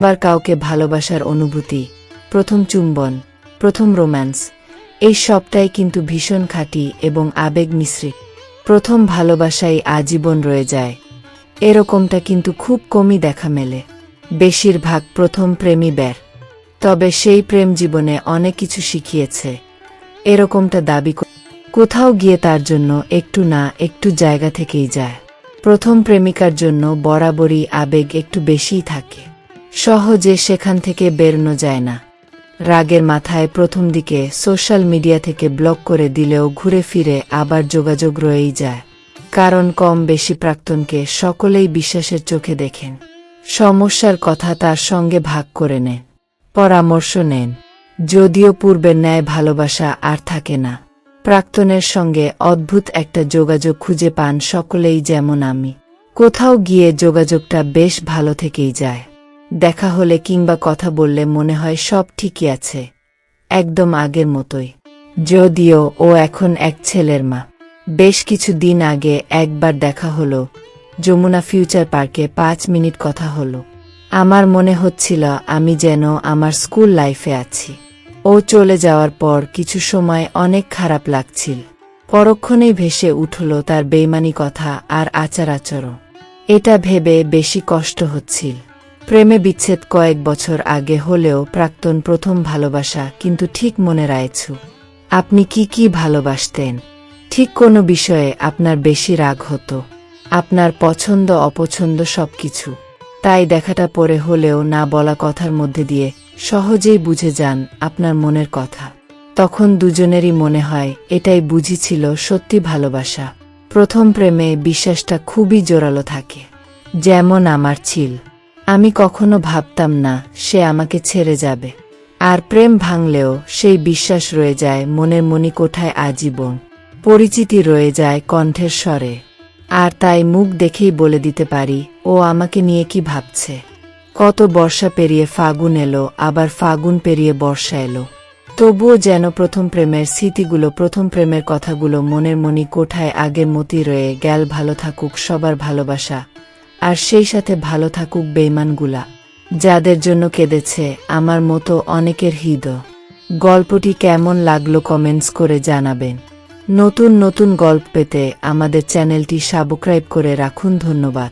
আবার কাউকে ভালোবাসার অনুভূতি, প্রথম চুম্বন, প্রথম রোম্যান্স, এই সবটাই কিন্তু ভীষণ খাঁটি এবং আবেগ মিশ্রিত। প্রথম ভালোবাসাই আজীবন রয়ে যায়, এরকমটা কিন্তু খুব কমই দেখা মেলে। বেশিরভাগ প্রথম প্রেমই ব্যর। তবে সেই প্রেম জীবনে অনেক কিছু শিখিয়েছে, এরকমটা দাবি কোথাও গিয়ে তার জন্য একটু না একটু জায়গা থেকেই যায়। প্রথম প্রেমিকার জন্য বরাবরই আবেগ একটু বেশিই থাকে, সহজে সেখান থেকে বেরোনো যায় না। রাগের মাথায় প্রথম দিকে সোশ্যাল মিডিয়া থেকে ব্লক করে দিলেও ঘুরে ফিরে আবার যোগাযোগ রয়েই যায়, কারণ কম বেশি প্রাক্তনকে সকলেই বিশ্বাসের চোখে দেখেন। সমস্যার কথা তার সঙ্গে ভাগ করে নেন, পরামর্শ নেন। যদিও পূর্বের ন্যায় ভালোবাসা আর থাকে না, প্রাক্তনের সঙ্গে অদ্ভুত একটা যোগাযোগ খুঁজে পান সকলেই, যেমন আমি। কোথাও গিয়ে যোগাযোগটা বেশ ভালো থেকেই যায়। দেখা হলে কিংবা কথা বললে মনে হয় সব ঠিকই আছে, একদম আগের মতোই। যদিও ও এখন এক ছেলের মা। বেশ কিছু দিন আগে একবার দেখা হলো, যমুনা ফিউচার পার্কে 5 মিনিট কথা হলো। আমার মনে হচ্ছিল আমি যেন আমার স্কুল লাইফে আছি। ও চলে যাওয়ার পর কিছু সময় অনেক খারাপ লাগছিল। পরক্ষণেই ভেসে উঠল তার বেইমানি কথা আর আচার আচরণ। এটা ভেবে বেশি কষ্ট হচ্ছিল। প্রেমে বিচ্ছেদ কয়েক বছর আগে হলেও প্রাক্তন প্রথম ভালোবাসা কিন্তু ঠিক মনে রাখছো। আপনি কি ভালোবাসতেন? ঠিক কোনো বিষয়ে আপনার বেশি রাগ হতো? আপনার পছন্দ অপছন্দ সবকিছু। তাই দেখাটা পরে হলেও না বলা কথার মধ্যে দিয়ে সহজেই বুঝে যান আপনার মনের কথা। তখন দুজনেরই মনে হয় এটাই বুঝি ছিল সত্যি ভালোবাসা। প্রথম প্রেমে বিশ্বাসটা খুবই জোরালো থাকে, যেমন আমার ছিল। আমি কখনো ভাবতাম না সে আমাকে ছেড়ে যাবে। আর প্রেম ভাঙলেও সেই বিশ্বাস রয়ে যায় মনের মণিকোঠায় আজীবন। পরিচিতি রয়ে যায় কণ্ঠের স্বরে। আর তাই মুখ দেখেই বলে দিতে পারি ও আমাকে নিয়ে কি ভাবছে। কত বর্ষা পেরিয়ে ফাগুন এলো, আবার ফাগুন পেরিয়ে বর্ষা এলো, তবুও যেন প্রথম প্রেমের স্মৃতিগুলো, প্রথম প্রেমের কথাগুলো মনের মণিকোঠায় আগের মতোই রয়ে গেল। ভালো থাকুক সবার ভালোবাসা, আর সেই সাথে ভালো থাকুক বেইমানগুলা, যাদের জন্য কেঁদেছে আমার মতো অনেকের হৃদয়। গল্পটি কেমন লাগলো কমেন্টস করে জানাবেন। নতুন নতুন গল্প পেতে আমাদের চ্যানেলটি সাবস্ক্রাইব করে রাখুন। ধন্যবাদ।